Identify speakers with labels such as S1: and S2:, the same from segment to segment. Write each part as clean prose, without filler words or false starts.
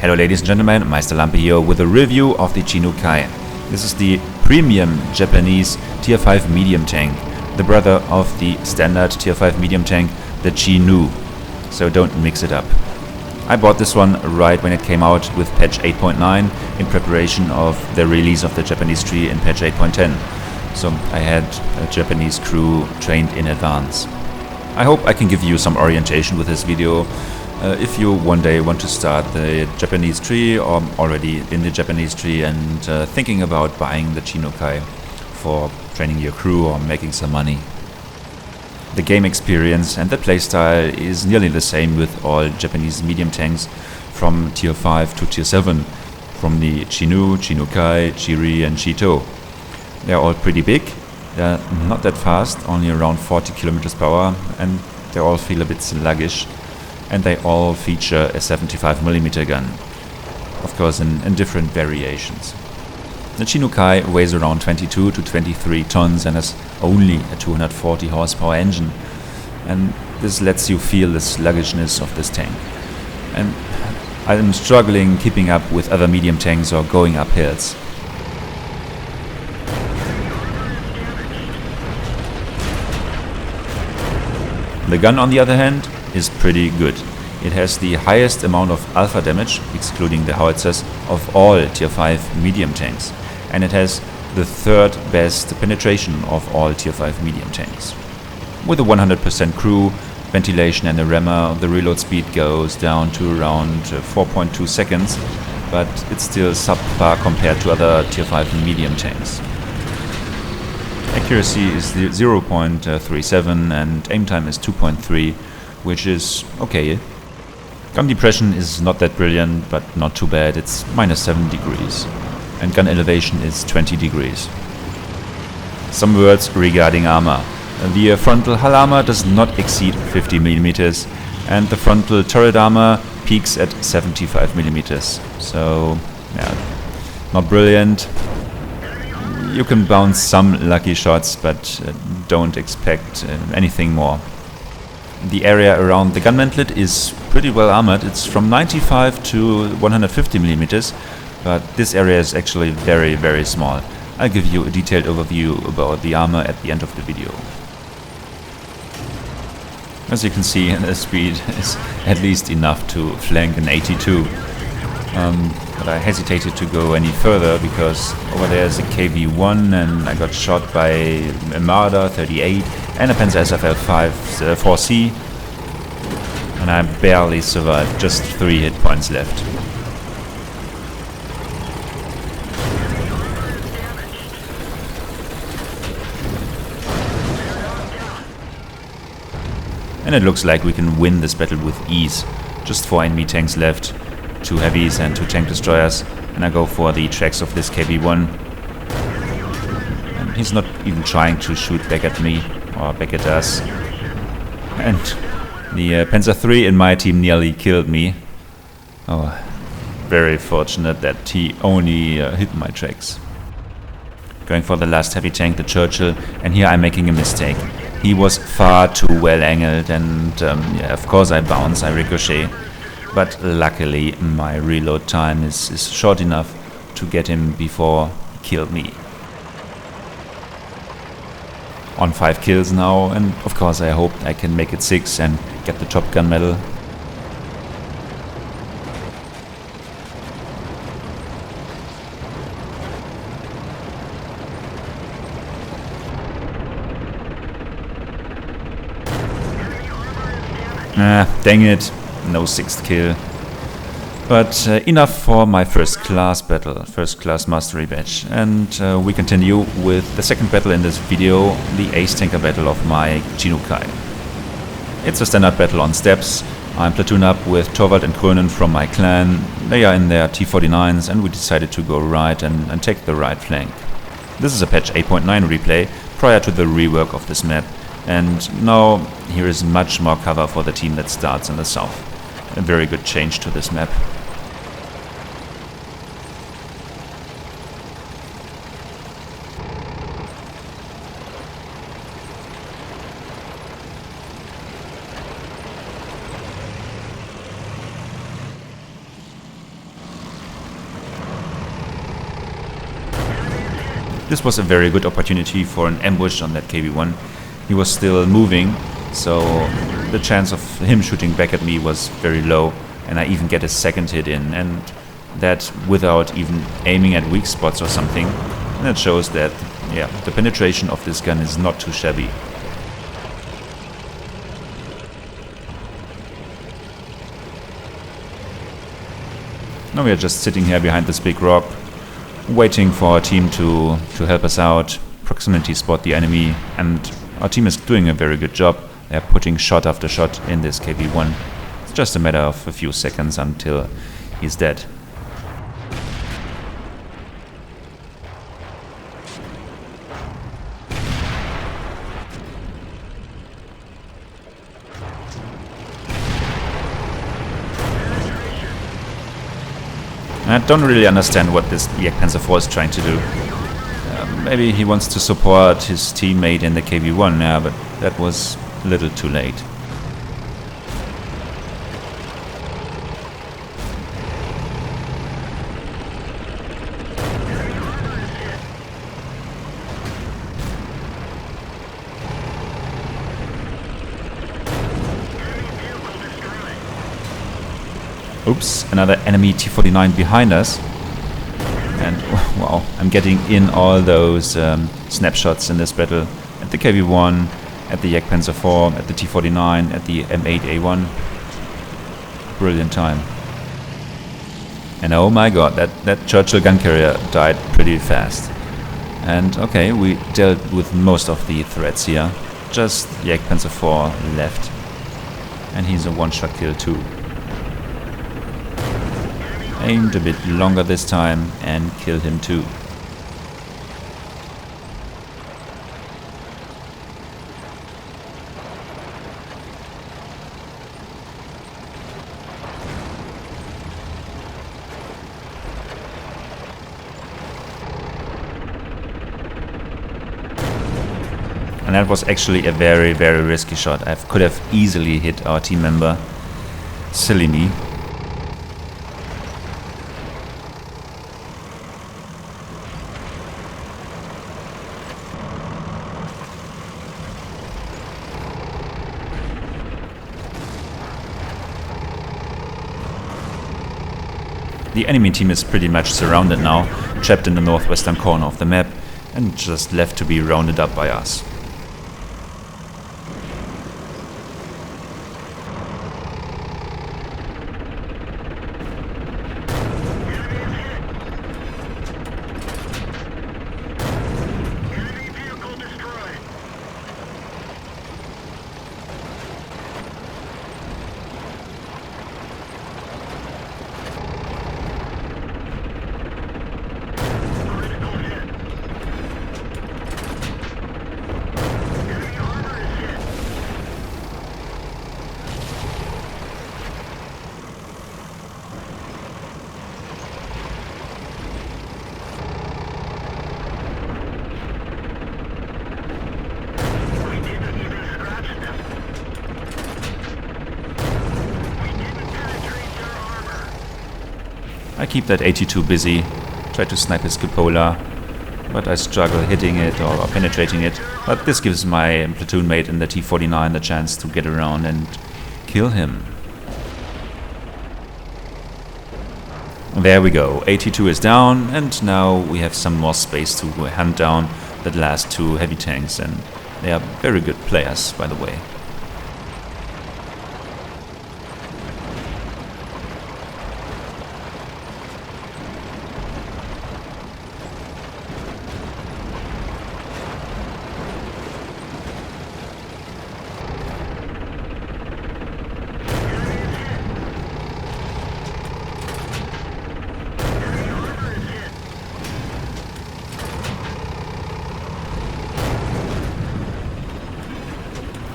S1: Hello ladies and gentlemen, Meister Lampe here with a review of the Chinook-ai. This is the premium Japanese tier 5 medium tank, the brother of the standard tier 5 medium tank, the Chinu. So don't mix it up. I bought this one right when it came out with patch 8.9 in preparation of the release of the Japanese tree in patch 8.10. So I had a Japanese crew trained in advance. I hope I can give you some orientation with this video. If you one day want to start the Japanese tree or already in the Japanese tree and thinking about buying the Chinook-ai for training your crew or making some money. The game experience and the playstyle is nearly the same with all Japanese medium tanks from tier 5 to tier 7, from the Chinu, Chinook-ai, Chiri and Chito. They're all pretty big, they're not that fast, only around 40 km per hour, and they all feel a bit sluggish. And they all feature a 75mm gun, of course in different variations. The Chinook-ai weighs around 22 to 23 tons and has only a 240 horsepower engine, and this lets you feel the sluggishness of this tank. And I'm struggling keeping up with other medium tanks or going up hills. The gun, on the other hand, is pretty good. It has the highest amount of alpha damage, excluding the howitzers, of all tier 5 medium tanks, and it has the third best penetration of all tier 5 medium tanks. With a 100% crew, ventilation and a rammer, the reload speed goes down to around 4.2 seconds, but it's still subpar compared to other tier 5 medium tanks. Accuracy is 0.37 and aim time is 2.3, which is okay. Gun depression is not that brilliant, but not too bad. It's -7 degrees. And gun elevation is 20 degrees. Some words regarding armor. The frontal hull armor does not exceed 50mm, and the frontal turret armor peaks at 75mm. So, yeah, not brilliant. You can bounce some lucky shots, but don't expect anything more. The area around the gun mantlet is pretty well armored. It's from 95 to 150mm, but this area is actually very, very small. I'll give you a detailed overview about the armor at the end of the video. As you can see, the speed is at least enough to flank an 82. But I hesitated to go any further because over there is a KV-1 and I got shot by a Marder 38 and a Panzer SFL 4C, and I barely survived, just 3 hit points left. And it looks like we can win this battle with ease. Just 4 enemy tanks left. 2 heavies and 2 tank destroyers, and I go for the tracks of this KV-1. And he's not even trying to shoot back at me or back at us. And the Panzer III in my team nearly killed me. Oh, very fortunate that he only hit my tracks. Going for the last heavy tank, the Churchill, and here I'm making a mistake. He was far too well angled, and yeah, of course I bounce, I ricochet. But luckily my reload time is short enough to get him before he killed me. On 5 kills now, and of course I hope I can make it 6 and get the Top Gun medal. Dang it. No 6th kill. But enough for my first class battle, first class mastery badge. And we continue with the second battle in this video, the ace tanker battle of my Chinook-ai. It's a standard battle on steps. I'm platoon up with Torvald and Kronen from my clan. They are in their T-49s and we decided to go right and take the right flank. This is a patch 8.9 replay prior to the rework of this map. And now here is much more cover for the team that starts in the south. A very good change to this map. This was a very good opportunity for an ambush on that KV-1. He was still moving, so the chance of him shooting back at me was very low, and I even get a second hit in, and that without even aiming at weak spots or something. And that shows that, yeah, the penetration of this gun is not too shabby. Now we are just sitting here behind this big rock, waiting for our team to help us out, proximity spot the enemy, and our team is doing a very good job. They are putting shot after shot in this KV-1. It's just a matter of a few seconds until he's dead. I don't really understand what this Panzer IV is trying to do. Maybe he wants to support his teammate in the KV-1, yeah, but that was a little too late. Oops, another enemy T-49 behind us. And wow, I'm getting in all those snapshots in this battle. At the KV-1, at the Panzer IV, at the T-49, at the M8A1. Brilliant time. And oh my god, that Churchill gun carrier died pretty fast. And okay, we dealt with most of the threats here. Just the Panzer IV left. And he's a one-shot kill too. Aimed a bit longer this time and killed him too. And that was actually a very, very risky shot. I could have easily hit our team member. Silly me. The enemy team is pretty much surrounded now, trapped in the northwestern corner of the map, and just left to be rounded up by us. I keep that 82 busy, try to snipe his cupola, but I struggle hitting it or penetrating it. But this gives my platoon mate in the T-49 the chance to get around and kill him. There we go, 82 is down, and now we have some more space to hunt down the last two heavy tanks, and they are very good players, by the way.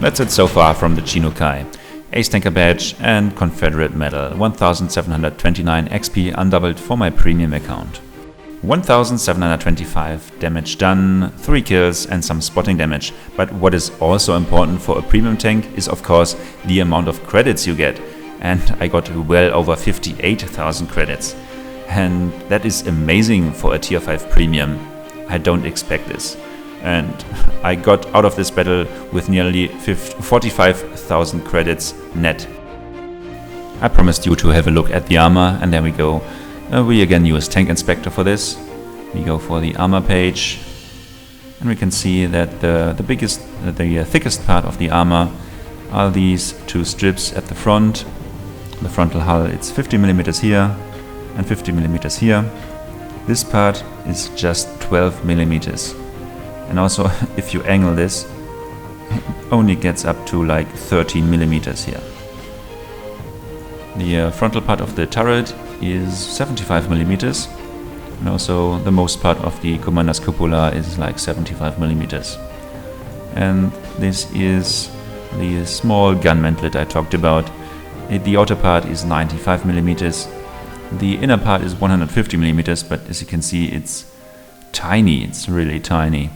S1: That's it so far from the Chinook-ai. Ace Tanker badge and Confederate medal. 1729 XP undoubled for my premium account. 1725 damage done, 3 kills and some spotting damage. But what is also important for a premium tank is of course the amount of credits you get. And I got well over 58,000 credits. And that is amazing for a tier 5 premium. I don't expect this. And I got out of this battle with nearly 45,000 credits net. I promised you to have a look at the armor, and there we go. We again use Tank Inspector for this. We go for the armor page, and we can see that the thickest part of the armor are these two strips at the front. The frontal hull, it's 50mm here and 50mm here. This part is just 12mm. And also, if you angle this, it only gets up to like 13mm here. The frontal part of the turret is 75mm, and also the most part of the commander's cupola is like 75mm. And this is the small gun mantlet I talked about. The outer part is 95mm. The inner part is 150mm, but as you can see, it's tiny, it's really tiny.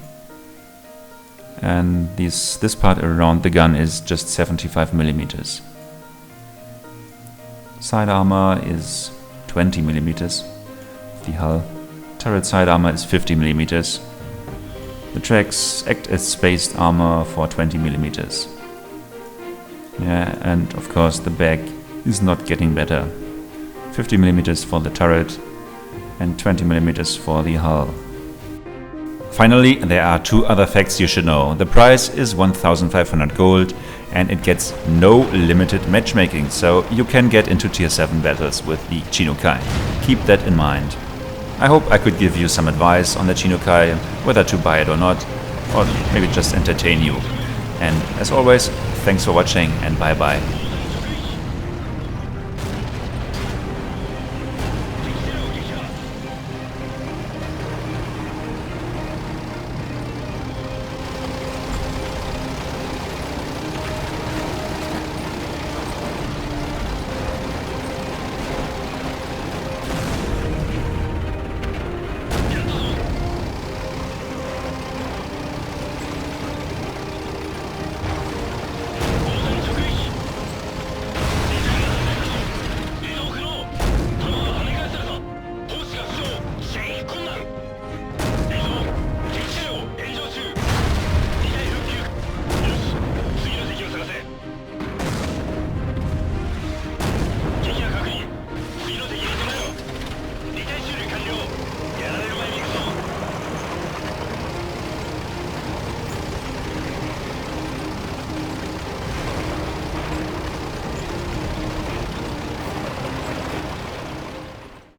S1: And this part around the gun is just 75mm. Side armor is 20mm. The hull. Turret side armor is 50mm. The tracks act as spaced armor for 20mm. Yeah, and of course the back is not getting better. 50mm for the turret and 20mm for the hull. Finally, there are two other facts you should know. The price is 1,500 gold and it gets no limited matchmaking, so you can get into tier 7 battles with the Chinokai. Keep that in mind. I hope I could give you some advice on the Chinokai, whether to buy it or not, or maybe just entertain you. And as always, thanks for watching and bye bye.